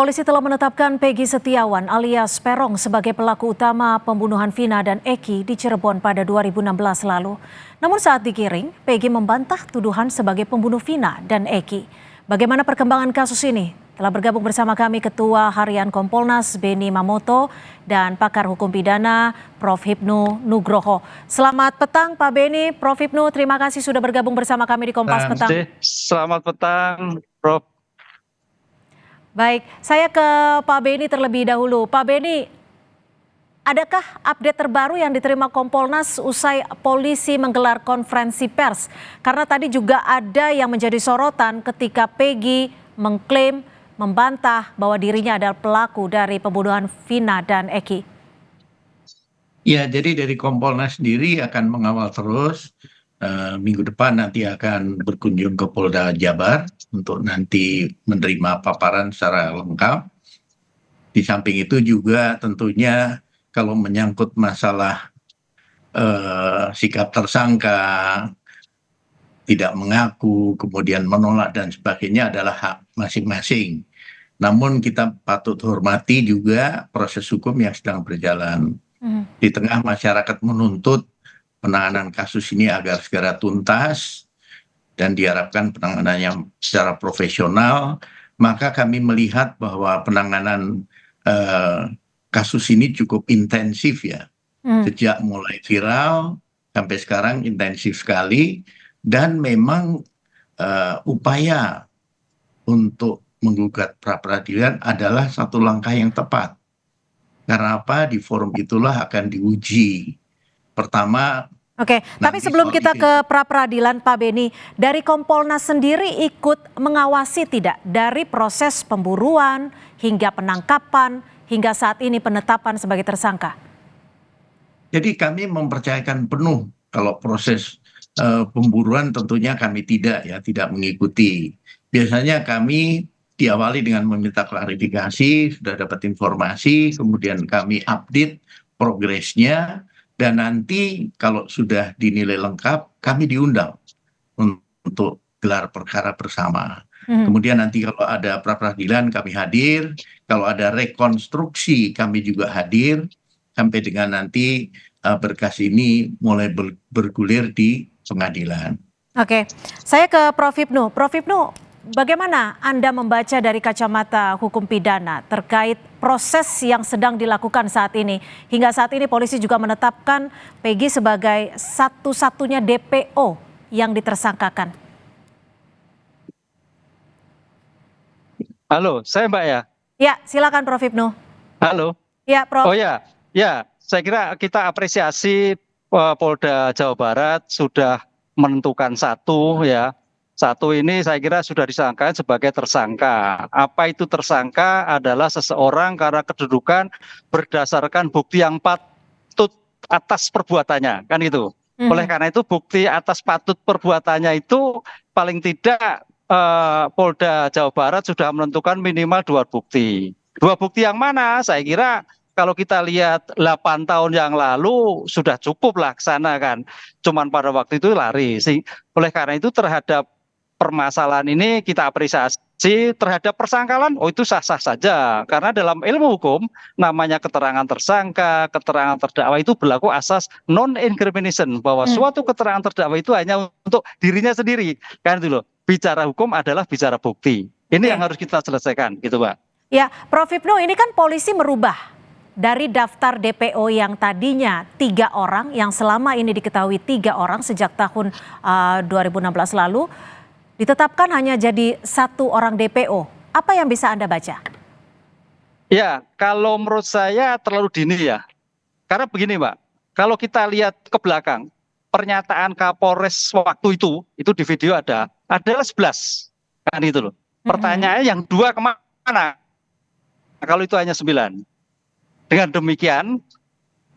Polisi telah menetapkan Peggy Setiawan alias Peron sebagai pelaku utama pembunuhan Vina dan Eki di Cirebon pada 2016 lalu. Namun saat digiring, Peggy membantah tuduhan sebagai pembunuh Vina dan Eki. Bagaimana perkembangan kasus ini? Telah bergabung bersama kami Ketua Harian Kompolnas Beni Mamoto dan pakar hukum pidana Prof. Hipnu Nugroho. Selamat petang Pak Beni, Prof. Hipnu, terima kasih sudah bergabung bersama kami di Kompas Petang. Selamat petang, Prof. Baik, saya ke Pak Beni terlebih dahulu. Pak Beni, adakah update terbaru yang diterima Kompolnas usai polisi menggelar konferensi pers? Karena tadi juga ada yang menjadi sorotan ketika Peggy mengklaim membantah bahwa dirinya adalah pelaku dari pembunuhan Vina dan Eki. Ya, jadi dari Kompolnas sendiri akan mengawal terus. Minggu depan nanti akan berkunjung ke Polda Jabar untuk nanti menerima paparan secara lengkap. Di samping itu juga tentunya kalau menyangkut masalah sikap tersangka, tidak mengaku, kemudian menolak dan sebagainya adalah hak masing-masing. Namun kita patut hormati juga proses hukum yang sedang berjalan. Di tengah masyarakat menuntut penanganan kasus ini agar segera tuntas dan diharapkan penanganannya secara profesional, maka kami melihat bahwa penanganan kasus ini cukup intensif ya. Sejak mulai viral sampai sekarang intensif sekali, dan memang upaya untuk menggugat pra-peradilan adalah satu langkah yang tepat. Karena apa? Di forum itulah akan diuji. Pertama. Oke, tapi sebelum kita ke pra-peradilan Pak Beni, dari Kompolnas sendiri ikut mengawasi tidak dari proses pemburuan hingga penangkapan hingga saat ini penetapan sebagai tersangka? Jadi kami mempercayakan penuh kalau proses pemburuan tentunya kami tidak mengikuti. Biasanya kami diawali dengan meminta klarifikasi, sudah dapat informasi, kemudian kami update progresnya, dan nanti kalau sudah dinilai lengkap, kami diundang untuk gelar perkara bersama. Kemudian nanti kalau ada pra-peradilan kami hadir, kalau ada rekonstruksi kami juga hadir, sampai dengan nanti berkas ini mulai bergulir di pengadilan. Oke, saya ke Prof. Hipnu. Prof. Hipnu, bagaimana Anda membaca dari kacamata hukum pidana terkait proses yang sedang dilakukan saat ini? Hingga saat ini polisi juga menetapkan Peggy sebagai satu-satunya DPO yang ditersangkakan. Halo, saya Mbak ya? Ya, silakan Prof. Hipnu. Halo. Ya, Prof. Oh ya, saya kira kita apresiasi Polda Jawa Barat sudah menentukan satu ya. Satu ini saya kira sudah disangkakan sebagai tersangka. Apa itu tersangka? Adalah seseorang karena kedudukan berdasarkan bukti yang patut atas perbuatannya, kan gitu. Oleh karena itu bukti atas patut perbuatannya itu paling tidak Polda Jawa Barat sudah menentukan minimal 2 bukti. 2 bukti yang mana? Saya kira kalau kita lihat 8 tahun yang lalu sudah cukup lah ke sana kan. Cuman pada waktu itu lari. Oleh karena itu terhadap permasalahan ini kita apresiasi, terhadap persangkalan, itu sah-sah saja. Karena dalam ilmu hukum namanya keterangan tersangka, keterangan terdakwa itu berlaku asas non-incrimination, bahwa suatu keterangan terdakwa itu hanya untuk dirinya sendiri. Kan itu loh, bicara hukum adalah bicara bukti. Ini yang harus kita selesaikan gitu Pak. Ya, Prof. Hipnu, ini kan polisi merubah dari daftar DPO yang tadinya 3 orang, yang selama ini diketahui 3 orang sejak tahun 2016 lalu, ditetapkan hanya jadi 1 orang DPO. Apa yang bisa Anda baca? Ya, kalau menurut saya terlalu dini ya. Karena begini Mbak, kalau kita lihat ke belakang, pernyataan Kapolres waktu itu di video adalah 11. Kan itu loh. Pertanyaannya yang 2 kemana? Kalau itu hanya 9. Dengan demikian,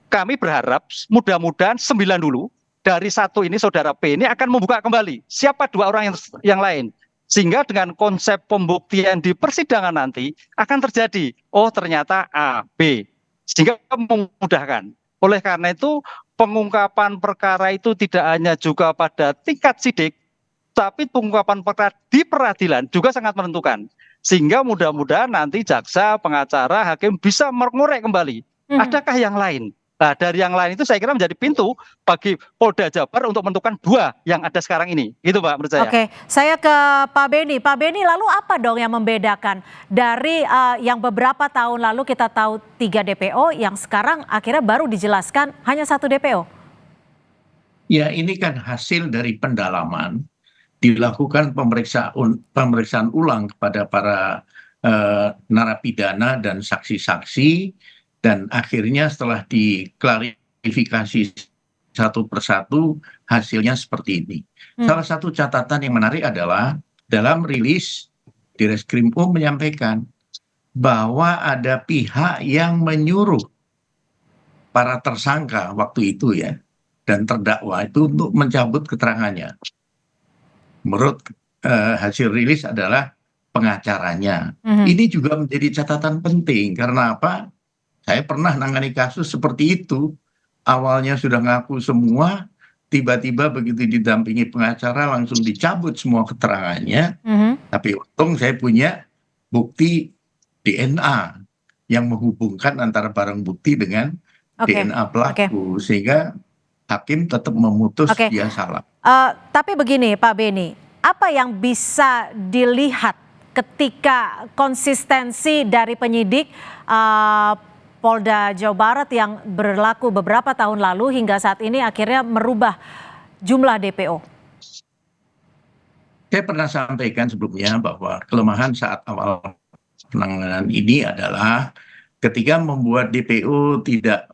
kami berharap mudah-mudahan 9 dulu. Dari 1 ini saudara P ini akan membuka kembali siapa 2 orang yang lain. Sehingga dengan konsep pembuktian di persidangan nanti akan terjadi, oh ternyata A, B. Sehingga memudahkan. Oleh karena itu pengungkapan perkara itu tidak hanya juga pada tingkat sidik, tapi pengungkapan perkara di peradilan juga sangat menentukan. Sehingga mudah-mudahan nanti jaksa, pengacara, hakim bisa mengorek kembali. Adakah yang lain? Nah, dari yang lain itu saya kira menjadi pintu bagi Polda Jabar untuk menentukan 2 yang ada sekarang ini. Gitu Pak, menurut saya. Oke, saya ke Pak Beni. Pak Beni, lalu apa dong yang membedakan dari yang beberapa tahun lalu kita tahu 3 DPO, yang sekarang akhirnya baru dijelaskan hanya 1 DPO? Ya, ini kan hasil dari pendalaman, dilakukan pemeriksaan ulang kepada para narapidana dan saksi-saksi, dan akhirnya setelah diklarifikasi satu persatu, hasilnya seperti ini. Salah satu catatan yang menarik adalah dalam rilis Direskrim menyampaikan bahwa ada pihak yang menyuruh para tersangka waktu itu ya, dan terdakwa itu untuk mencabut keterangannya. Menurut hasil rilis adalah pengacaranya. Ini juga menjadi catatan penting, karena apa? Saya pernah nangani kasus seperti itu. Awalnya sudah ngaku semua, tiba-tiba begitu didampingi pengacara langsung dicabut semua keterangannya. Tapi untung saya punya bukti DNA yang menghubungkan antara barang bukti dengan DNA pelaku, sehingga hakim tetap memutus dia salah. Tapi begini Pak Beni, apa yang bisa dilihat ketika konsistensi dari penyidik Polda Jawa Barat yang berlaku beberapa tahun lalu hingga saat ini akhirnya merubah jumlah DPO? Saya pernah sampaikan sebelumnya bahwa kelemahan saat awal penanganan ini adalah ketika membuat DPO tidak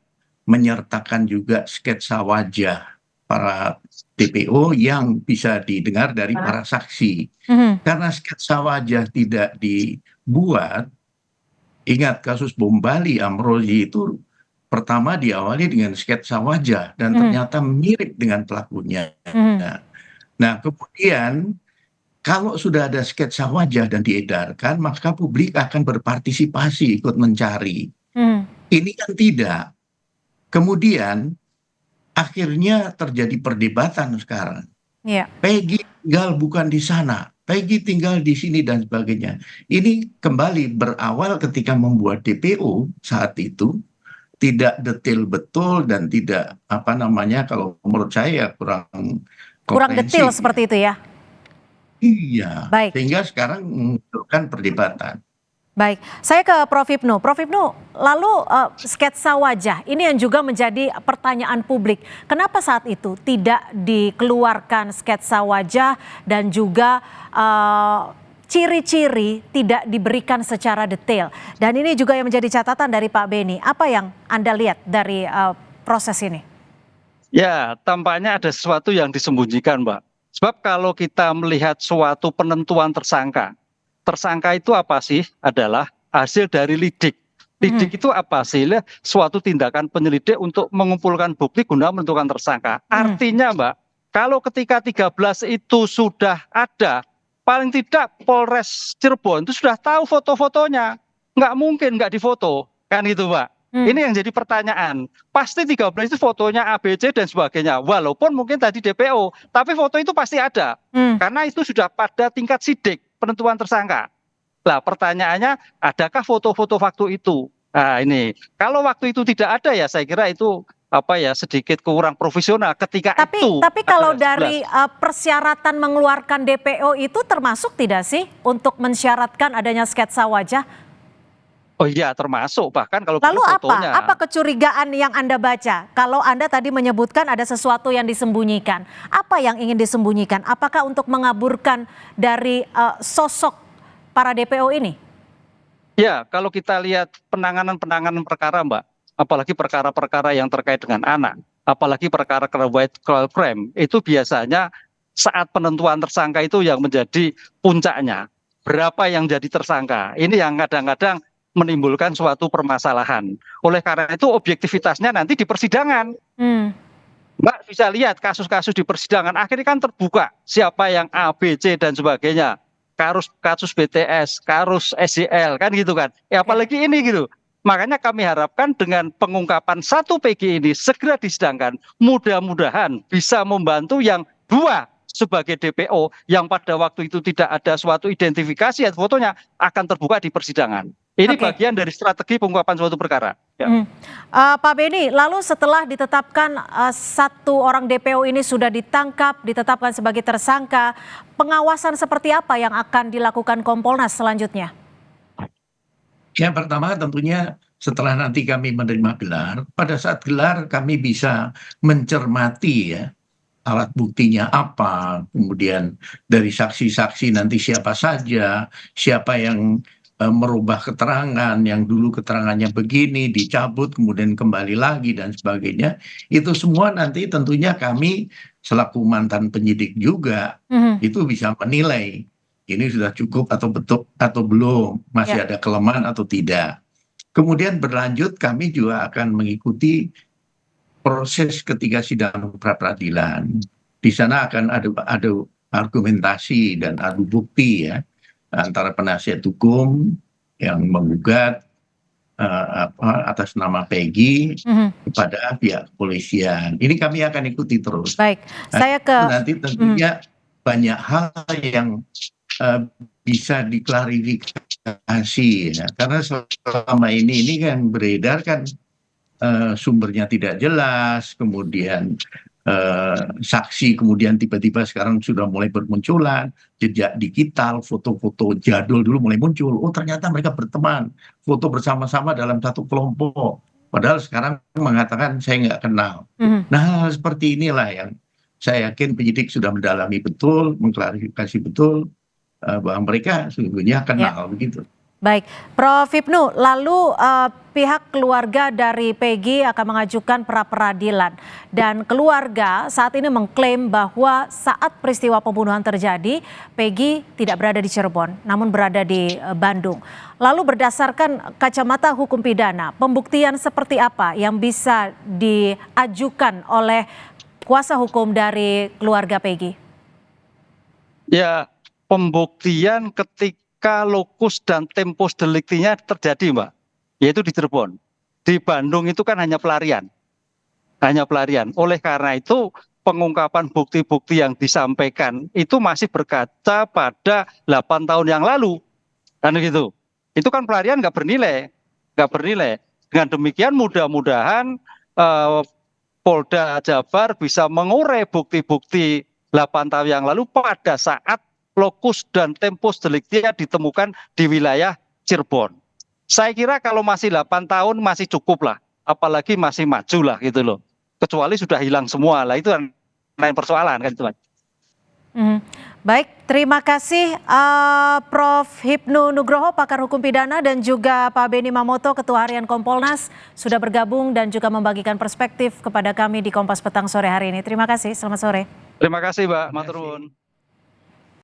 menyertakan juga sketsa wajah para DPO yang bisa didengar dari para saksi. Karena sketsa wajah tidak dibuat, ingat kasus bom Bali Amrozi itu pertama diawali dengan sketsa wajah dan ternyata mirip dengan pelakunya. Nah, kemudian kalau sudah ada sketsa wajah dan diedarkan, maka publik akan berpartisipasi ikut mencari. Ini kan tidak. Kemudian akhirnya terjadi perdebatan sekarang. Peggy tinggal bukan di sana, Peggy tinggal di sini dan sebagainya. Ini kembali berawal ketika membuat DPO saat itu tidak detail betul dan tidak kalau menurut saya kurang detail seperti itu ya. Iya. Baik. Sehingga sekarang memunculkan perdebatan. Baik, saya ke Prof. Hipnu. Prof. Hipnu, lalu sketsa wajah ini yang juga menjadi pertanyaan publik. Kenapa saat itu tidak dikeluarkan sketsa wajah dan juga ciri-ciri tidak diberikan secara detail? Dan ini juga yang menjadi catatan dari Pak Beni. Apa yang Anda lihat dari proses ini? Ya, tampaknya ada sesuatu yang disembunyikan, Mbak. Sebab kalau kita melihat suatu penentuan tersangka itu apa sih? Adalah hasil dari lidik. Lidik itu apa sih? Suatu tindakan penyelidik untuk mengumpulkan bukti guna menentukan tersangka. Artinya Mbak, kalau ketika 13 itu sudah ada, paling tidak Polres Cirebon itu sudah tahu foto-fotonya. Nggak mungkin nggak difoto, kan gitu Mbak. Ini yang jadi pertanyaan. Pasti 13 itu fotonya ABC dan sebagainya. Walaupun mungkin tadi DPO, tapi foto itu pasti ada. Karena itu sudah pada tingkat sidik penentuan tersangka. Nah, pertanyaannya, adakah foto-foto waktu itu? Nah, ini kalau waktu itu tidak ada ya saya kira itu sedikit kurang profesional ketika itu. Tapi kalau dari persyaratan mengeluarkan DPO itu termasuk tidak sih untuk mensyaratkan adanya sketsa wajah? Oh iya, termasuk bahkan kalau lalu fotonya. apa kecurigaan yang Anda baca? Kalau Anda tadi menyebutkan ada sesuatu yang disembunyikan, apa yang ingin disembunyikan? Apakah untuk mengaburkan dari sosok para DPO ini? Ya, kalau kita lihat penanganan perkara Mbak, apalagi perkara-perkara yang terkait dengan anak, apalagi perkara white collar crime, itu biasanya saat penentuan tersangka itu yang menjadi puncaknya. Berapa yang jadi tersangka? Ini yang kadang-kadang menimbulkan suatu permasalahan. Oleh karena itu objektivitasnya nanti di persidangan. Mbak bisa lihat kasus-kasus di persidangan akhirnya kan terbuka siapa yang A, B, C dan sebagainya. Kasus BTS, kasus SJL kan gitu kan. Apalagi ini gitu. Makanya kami harapkan dengan pengungkapan 1 PG ini segera disidangkan. Mudah-mudahan bisa membantu yang 2 sebagai DPO yang pada waktu itu tidak ada suatu identifikasi atau fotonya akan terbuka di persidangan. Ini Oke. bagian dari strategi pengungkapan suatu perkara. Ya. Pak Beni, lalu setelah ditetapkan satu orang DPO ini sudah ditetapkan sebagai tersangka, pengawasan seperti apa yang akan dilakukan Kompolnas selanjutnya? Yang pertama tentunya setelah nanti kami menerima gelar, pada saat gelar kami bisa mencermati ya alat buktinya apa, kemudian dari saksi-saksi nanti siapa saja, siapa yang merubah keterangan, yang dulu keterangannya begini, dicabut, kemudian kembali lagi, dan sebagainya. Itu semua nanti tentunya kami selaku mantan penyidik juga, itu bisa menilai ini sudah cukup atau betul atau belum, masih ada kelemahan atau tidak. Kemudian berlanjut kami juga akan mengikuti proses ketika sidang pra-peradilan. Di sana akan ada argumentasi dan adu bukti ya antara penasihat hukum yang menggugat atas nama Peggy kepada pihak kepolisian. Ini kami akan ikuti terus. Baik, saya ke nanti tentunya banyak hal yang bisa diklarifikasi ya, karena selama ini kan beredar kan sumbernya tidak jelas, kemudian saksi kemudian tiba-tiba sekarang sudah mulai bermunculan, jejak digital, foto-foto jadul dulu mulai muncul, oh ternyata mereka berteman, foto bersama-sama dalam satu kelompok, padahal sekarang mengatakan saya nggak kenal. Nah seperti inilah yang saya yakin penyidik sudah mendalami betul, mengklarifikasi betul bahwa mereka sesungguhnya kenal begitu. Baik, Prof. Hipnu, lalu pihak keluarga dari Peggy akan mengajukan pra-peradilan dan keluarga saat ini mengklaim bahwa saat peristiwa pembunuhan terjadi, Peggy tidak berada di Cirebon, namun berada di Bandung. Lalu berdasarkan kacamata hukum pidana, pembuktian seperti apa yang bisa diajukan oleh kuasa hukum dari keluarga Peggy? Ya, pembuktian ketika lokus dan tempus deliktinya terjadi, Mbak, yaitu di Cirebon. Di Bandung itu kan hanya pelarian. Oleh karena itu pengungkapan bukti-bukti yang disampaikan itu masih berkaca pada 8 tahun yang lalu. Kan gitu. Itu kan pelarian nggak bernilai. Dengan demikian mudah-mudahan Polda Jabar bisa mengurai bukti-bukti 8 tahun yang lalu pada saat lokus dan tempus deliktinya ditemukan di wilayah Cirebon. Saya kira kalau masih 8 tahun masih cukup lah, apalagi masih maju lah gitu loh. Kecuali sudah hilang semua lah, itu lain persoalan kan itu. Baik, terima kasih Prof. Hipnu Nugroho, pakar hukum pidana, dan juga Pak Beni Mamoto, Ketua Harian Kompolnas, sudah bergabung dan juga membagikan perspektif kepada kami di Kompas Petang sore hari ini. Terima kasih, selamat sore. Terima kasih Mbak, matur nuwun.